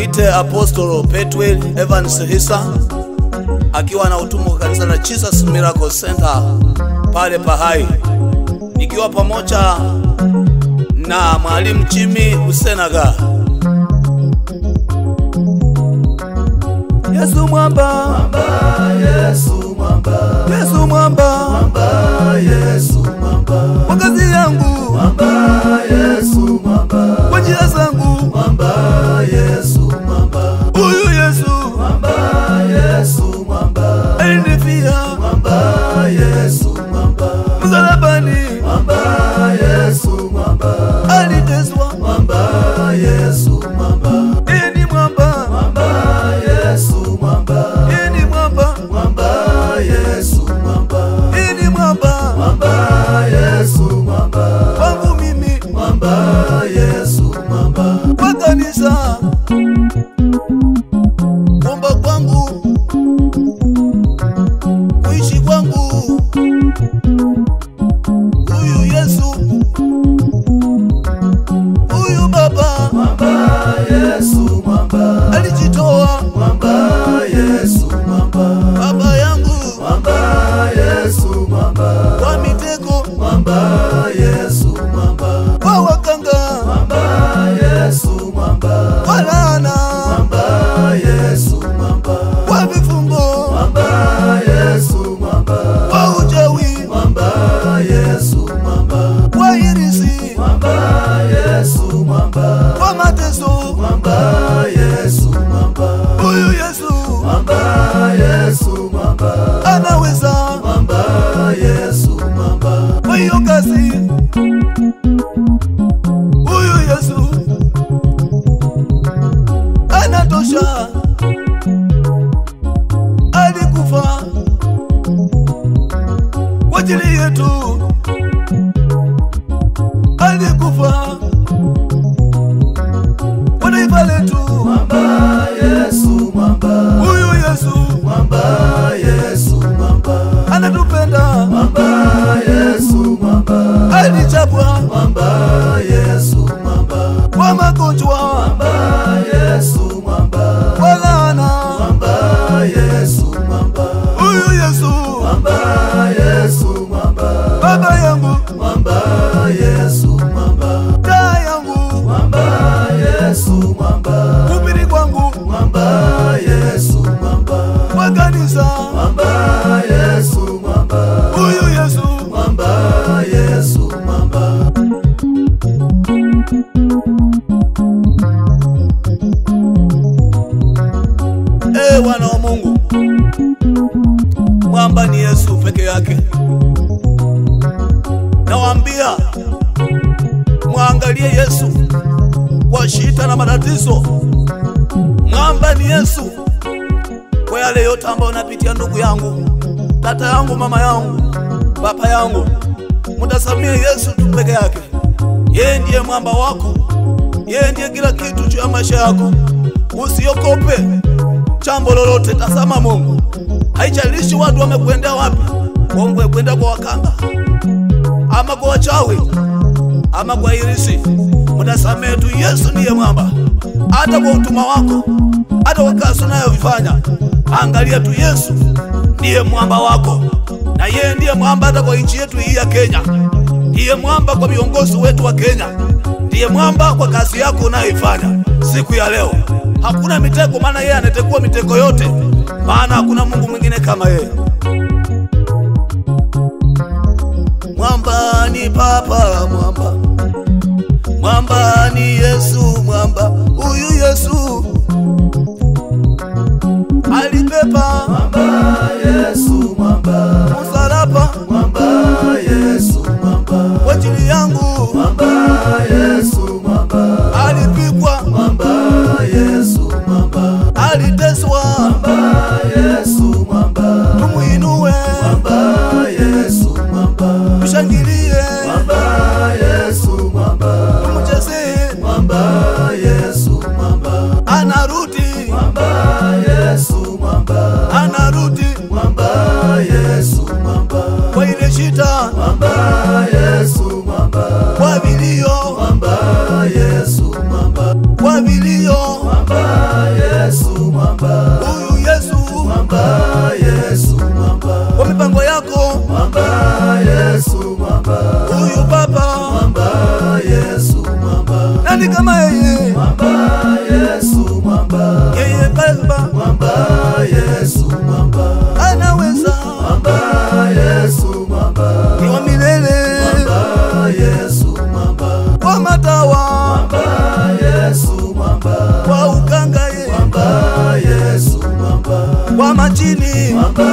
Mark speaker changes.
Speaker 1: Mwite Apostle Petwell Evans Hisa akiwa na utumu kwa kanisa la Jesus Miracle Center pale Pahai, nikiwa pamoja na Mwalimu Jimmy Usenaga. Yesu mwamba,
Speaker 2: mwamba, Yesu mwamba,
Speaker 1: Yesu mwamba,
Speaker 2: mwamba, Yesu mwamba,
Speaker 1: kwa kazi yangu,
Speaker 2: mwamba, Yesu mwamba,
Speaker 1: kwa njia zangu,
Speaker 2: mwamba, Yesu mwamba,
Speaker 1: huyu Yesu,
Speaker 2: mwamba, Yesu mwamba,
Speaker 1: alinifia,
Speaker 2: mwamba, Yesu mwamba,
Speaker 1: msalabani,
Speaker 2: mwamba, Yesu mwamba,
Speaker 1: aliteswa,
Speaker 2: mwamba, Yesu mwamba,
Speaker 1: ni mwamba,
Speaker 2: mwamba, Yesu mwamba,
Speaker 1: ni mwamba,
Speaker 2: mwamba, Yesu mwamba,
Speaker 1: ni mwamba,
Speaker 2: mwamba, Yesu mwamba,
Speaker 1: wangu mimi,
Speaker 2: mwamba, Yesu mwamba,
Speaker 1: kwa kanisa, kuomba kwangu, kuishi kwangu, huyu Yesu, huyu Baba,
Speaker 2: mwamba, Yesu mwamba,
Speaker 1: alijitoa,
Speaker 2: mwamba, Yesu mwamba,
Speaker 1: Baba yangu,
Speaker 2: mwamba, Yesu mwamba,
Speaker 1: kwa mitego,
Speaker 2: mwamba, Yesu mwamba,
Speaker 1: kwa wakanga,
Speaker 2: mwamba, Yesu mwamba,
Speaker 1: kwa laana,
Speaker 2: mwamba, Yesu mwamba,
Speaker 1: kwa vifungo,
Speaker 2: mwamba, Yesu mwamba,
Speaker 1: kwa uchawi,
Speaker 2: mwamba, Yesu mwamba,
Speaker 1: kwa irisi,
Speaker 2: mwamba, Yesu mwamba,
Speaker 1: kwa mateso,
Speaker 2: mwamba, Yesu mwamba,
Speaker 1: huyu Yesu,
Speaker 2: mwamba, Yesu mwamba,
Speaker 1: anaweza,
Speaker 2: mwamba, Yesu mwamba,
Speaker 1: kwa hiyo kazi, huyu Yesu, anatosha, alikufa kwa ajili yetu, alikufa kwa taifa letu,
Speaker 2: mwamba, Yesu mwamba,
Speaker 1: huyu Yesu,
Speaker 2: mwamba, Yesu mwamba,
Speaker 1: anatupenda,
Speaker 2: mwamba, Yesu mwamba,
Speaker 1: alichapwa
Speaker 2: mwamba, Yesu mwamba,
Speaker 1: kwa magonjwa,
Speaker 2: mwamba, Yesu mwamba,
Speaker 1: kwa laana,
Speaker 2: mwamba, Yesu mwamba,
Speaker 1: huyu Yesu,
Speaker 2: mwamba, Yesu mwamba,
Speaker 1: Baba yangu,
Speaker 2: mwamba, Yesu mwamba,
Speaker 1: taa yangu,
Speaker 2: mwamba, Yesu mwamba,
Speaker 1: kuhubiri kwangu,
Speaker 2: mwamba, Yesu mwamba,
Speaker 1: kwa kanisa,
Speaker 2: mwamba, Yesu mwamba,
Speaker 1: huyu Yesu,
Speaker 2: mwamba, Yesu mwamba,
Speaker 1: wana wa Mungu, mwamba ni Yesu peke yake. Nawaambia muangalie Yesu kwa shida na matatizo. Mwamba ni Yesu kwa yale yote ambayo unapitia, ndugu yangu, tata yangu, mama yangu, baba yangu, mutasamie Yesu tu peke yake. Yeye ndiye mwamba wako, yeye ndiye kila kitu juu ya maisha yako. Usiokope jambo lolote, tazama Mungu. Haijalishi watu wamekwenda wapi, wamekwenda kwa wakanga ama kwa wachawi ama kwa irisi, mutasamie tu Yesu ndiye mwamba. Hata kwa utuma wako, hata kwa kazi unayofanya, angalia tu Yesu ndiye mwamba wako, na yeye ndiye mwamba hata kwa nchi yetu hii ya Kenya. Ndiye mwamba kwa viongozi wetu wa Kenya, ndiye mwamba kwa kazi yako unayoifanya siku ya leo. Hakuna mitego, maana yeye anatekua mitego yote, maana hakuna Mungu mwingine kama yeye. Mwamba ni Papa, mwamba, mwamba ni Yesu, mwamba, huyu Yesu alipepa,
Speaker 2: mwamba, Yesu mwamba,
Speaker 1: msalaba,
Speaker 2: mwamba, Yesu mwamba,
Speaker 1: kwa ajili yangu,
Speaker 2: mwamba, Yesu mwamba,
Speaker 1: alipigwa,
Speaker 2: mwamba, Yesu mwamba,
Speaker 1: aliteswa,
Speaker 2: mwamba, Yesu mwamba,
Speaker 1: tumuinue,
Speaker 2: mwamba, Yesu mwamba,
Speaker 1: tushangilie,
Speaker 2: mwamba, Yesu mwamba,
Speaker 1: tumchezee,
Speaker 2: mwamba, Yesu mwamba,
Speaker 1: anarudi,
Speaker 2: mwamba, Yesu mwamba,
Speaker 1: anarudi,
Speaker 2: mwamba, Yesu mwamba,
Speaker 1: kwa ile shida,
Speaker 2: mwamba, Yesu mwamba,
Speaker 1: kwa vilio,
Speaker 2: mwamba, Yesu mwamba,
Speaker 1: kwa vilio,
Speaker 2: mwamba,
Speaker 1: nani kama yeye?
Speaker 2: Mwamba Yesu mwamba.
Speaker 1: Yeye Baba.
Speaker 2: Mwamba Yesu mwamba.
Speaker 1: Anaweza.
Speaker 2: Mwamba Yesu mwamba.
Speaker 1: Ni wa milele.
Speaker 2: Mwamba Yesu mwamba.
Speaker 1: Kwa matawa.
Speaker 2: Mwamba Yesu mwamba.
Speaker 1: Kwa ukanga ye.
Speaker 2: Mwamba Yesu mwamba.
Speaker 1: Kwa majini.
Speaker 2: Mwamba